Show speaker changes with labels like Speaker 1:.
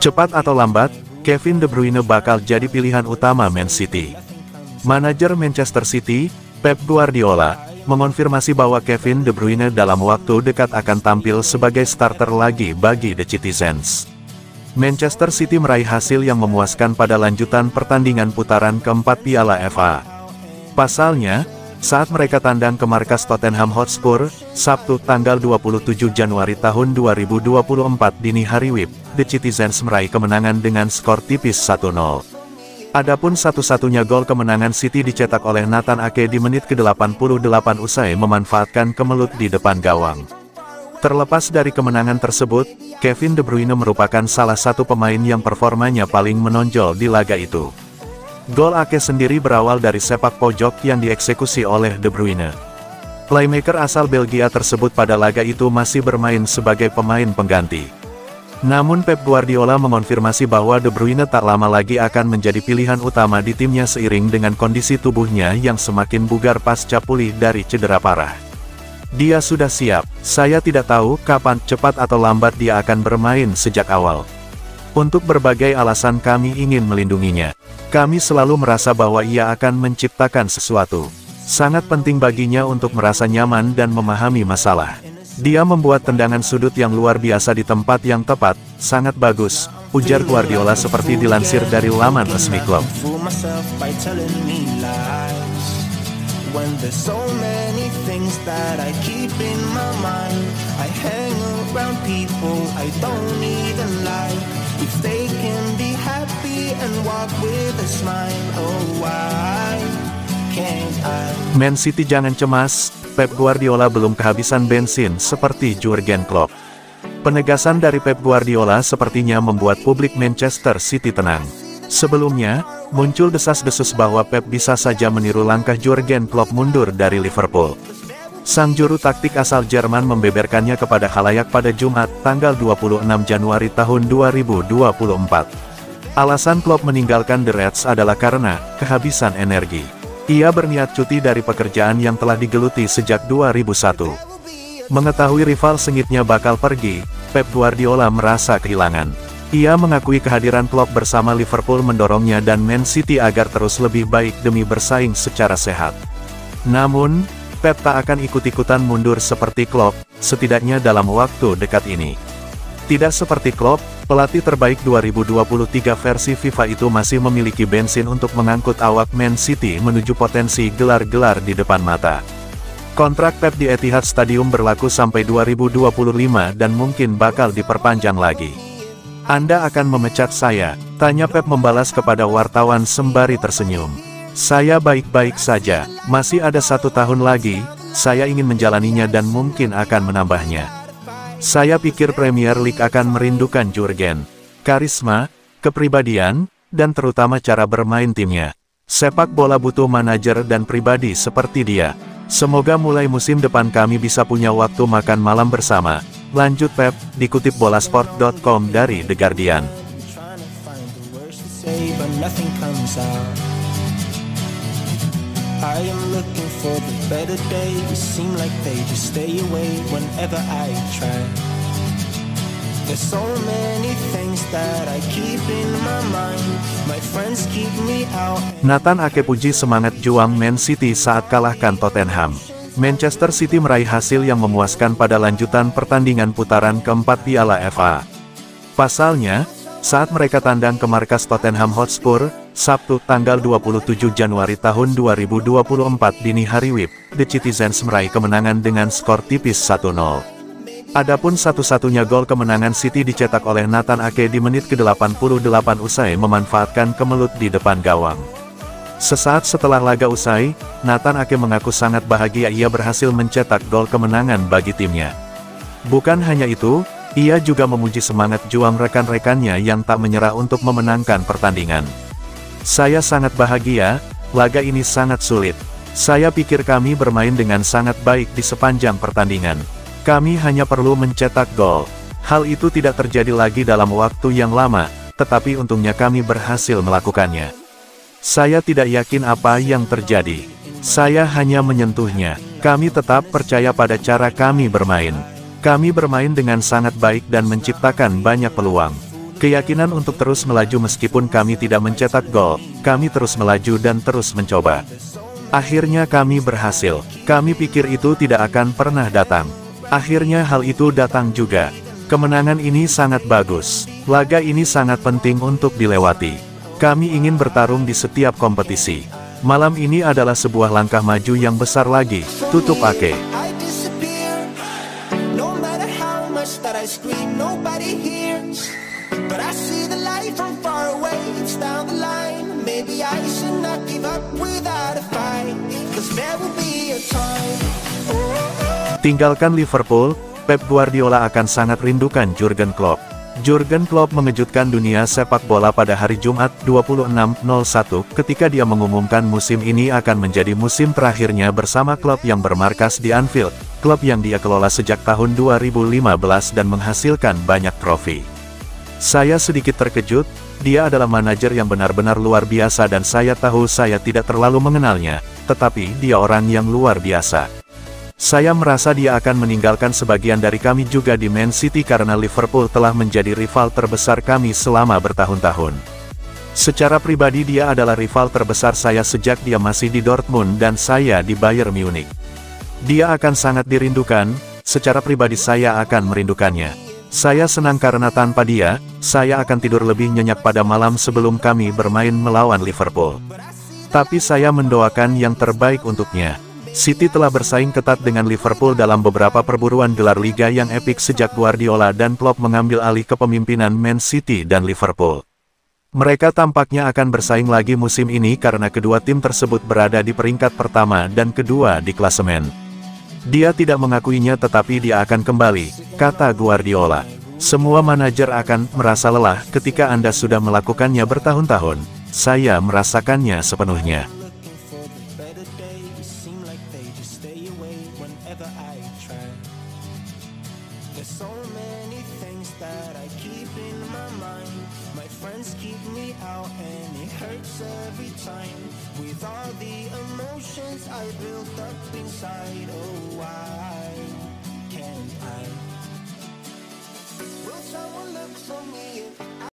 Speaker 1: Cepat atau lambat, Kevin De Bruyne bakal jadi pilihan utama Man City. Manajer Manchester City, Pep Guardiola, mengonfirmasi bahwa Kevin De Bruyne dalam waktu dekat akan tampil sebagai starter lagi bagi The Citizens. Manchester City meraih hasil yang memuaskan pada lanjutan pertandingan putaran keempat Piala FA. Pasalnya, saat mereka tandang ke markas Tottenham Hotspur, Sabtu tanggal 27 Januari tahun 2024 dini hari WIB, The Citizens meraih kemenangan dengan skor tipis 1-0. Adapun satu-satunya gol kemenangan City dicetak oleh Nathan Ake di menit ke-88 usai memanfaatkan kemelut di depan gawang. Terlepas dari kemenangan tersebut, Kevin De Bruyne merupakan salah satu pemain yang performanya paling menonjol di laga itu. Gol Ake sendiri berawal dari sepak pojok yang dieksekusi oleh De Bruyne. Playmaker asal Belgia tersebut pada laga itu masih bermain sebagai pemain pengganti. Namun Pep Guardiola mengonfirmasi bahwa De Bruyne tak lama lagi akan menjadi pilihan utama di timnya seiring dengan kondisi tubuhnya yang semakin bugar pasca pulih dari cedera parah. Dia sudah siap, saya tidak tahu kapan, cepat atau lambat dia akan bermain sejak awal. Untuk berbagai alasan kami ingin melindunginya. Kami selalu merasa bahwa ia akan menciptakan sesuatu. Sangat penting baginya untuk merasa nyaman dan memahami masalah. Dia membuat tendangan sudut yang luar biasa di tempat yang tepat, sangat bagus, ujar Guardiola seperti dilansir dari laman resmi klub. When there's so many things that I keep in my mind, I hang around people I don't even like. If they can be happy and walk with a smile, oh why can't I? Man City jangan cemas, Pep Guardiola belum kehabisan bensin seperti Jurgen Klopp. Penegasan dari Pep Guardiola sepertinya membuat publik Manchester City tenang. Sebelumnya, muncul desas-desus bahwa Pep bisa saja meniru langkah Jurgen Klopp mundur dari Liverpool. Sang juru taktik asal Jerman membeberkannya kepada khalayak pada Jumat, tanggal 26 Januari tahun 2024. Alasan Klopp meninggalkan The Reds adalah karena kehabisan energi. Ia berniat cuti dari pekerjaan yang telah digeluti sejak 2001. Mengetahui rival sengitnya bakal pergi, Pep Guardiola merasa kehilangan. Ia mengakui kehadiran Klopp bersama Liverpool mendorongnya dan Man City agar terus lebih baik demi bersaing secara sehat. Namun, Pep tak akan ikut-ikutan mundur seperti Klopp, setidaknya dalam waktu dekat ini. Tidak seperti Klopp, pelatih terbaik 2023 versi FIFA itu masih memiliki bensin untuk mengangkut awak Man City menuju potensi gelar-gelar di depan mata. Kontrak Pep di Etihad Stadium berlaku sampai 2025 dan mungkin bakal diperpanjang lagi. Anda akan memecat saya, tanya Pep membalas kepada wartawan sembari tersenyum. Saya baik-baik saja, masih ada 1 tahun lagi, saya ingin menjalaninya dan mungkin akan menambahnya. Saya pikir Premier League akan merindukan Jurgen. Karisma, kepribadian, dan terutama cara bermain timnya. Sepak bola butuh manajer dan pribadi seperti dia. Semoga mulai musim depan kami bisa punya waktu makan malam bersama. Lanjut Pep, dikutip bolasport.com dari The Guardian. Nathan Ake puji semangat juang Man City saat kalahkan Tottenham. Manchester City meraih hasil yang memuaskan pada lanjutan pertandingan putaran keempat Piala FA. Pasalnya, saat mereka tandang ke markas Tottenham Hotspur, Sabtu tanggal 27 Januari tahun 2024 dini hari WIB, The Citizens meraih kemenangan dengan skor tipis 1-0. Adapun satu-satunya gol kemenangan City dicetak oleh Nathan Ake di menit ke-88 usai memanfaatkan kemelut di depan gawang. Sesaat setelah laga usai, Nathan Ake mengaku sangat bahagia ia berhasil mencetak gol kemenangan bagi timnya. Bukan hanya itu, ia juga memuji semangat juang rekan-rekannya yang tak menyerah untuk memenangkan pertandingan. Saya sangat bahagia, laga ini sangat sulit. Saya pikir kami bermain dengan sangat baik di sepanjang pertandingan. Kami hanya perlu mencetak gol. Hal itu tidak terjadi lagi dalam waktu yang lama, tetapi untungnya kami berhasil melakukannya. Saya tidak yakin apa yang terjadi. Saya hanya menyentuhnya. Kami tetap percaya pada cara kami bermain. Kami bermain dengan sangat baik dan menciptakan banyak peluang. Keyakinan untuk terus melaju meskipun kami tidak mencetak gol, kami terus melaju dan terus mencoba. Akhirnya kami berhasil. Kami pikir itu tidak akan pernah datang. Akhirnya hal itu datang juga. Kemenangan ini sangat bagus. Laga ini sangat penting untuk dilewati. Kami ingin bertarung di setiap kompetisi. Malam ini adalah sebuah langkah maju yang besar lagi. Tutup Ake.
Speaker 2: But I see the light from far away, it's down the line. Maybe I should not give up without a fight, 'cause there will be a time.
Speaker 1: Tinggalkan Liverpool, Pep Guardiola akan sangat rindukan Jurgen Klopp. Jurgen Klopp mengejutkan dunia sepak bola pada hari Jumat 26/01 ketika dia mengumumkan musim ini akan menjadi musim terakhirnya bersama klub yang bermarkas di Anfield, klub yang dia kelola sejak tahun 2015 dan menghasilkan banyak trofi. Saya sedikit terkejut, dia adalah manajer yang benar-benar luar biasa dan saya tahu saya tidak terlalu mengenalnya, tetapi dia orang yang luar biasa. Saya merasa dia akan meninggalkan sebagian dari kami juga di Man City karena Liverpool telah menjadi rival terbesar kami selama bertahun-tahun. Secara pribadi dia adalah rival terbesar saya sejak dia masih di Dortmund dan saya di Bayern Munich. Dia akan sangat dirindukan, secara pribadi saya akan merindukannya. Saya senang karena tanpa dia, saya akan tidur lebih nyenyak pada malam sebelum kami bermain melawan Liverpool. Tapi saya mendoakan yang terbaik untuknya. City telah bersaing ketat dengan Liverpool dalam beberapa perburuan gelar liga yang epik sejak Guardiola dan Klopp mengambil alih kepemimpinan Man City dan Liverpool. Mereka tampaknya akan bersaing lagi musim ini karena kedua tim tersebut berada di peringkat pertama dan kedua di klasemen. Dia tidak mengakuinya tetapi dia akan kembali, kata Guardiola. Semua manajer akan merasa lelah ketika Anda sudah melakukannya bertahun-tahun. Saya merasakannya sepenuhnya.
Speaker 2: I built up inside, oh why can't I? Will someone look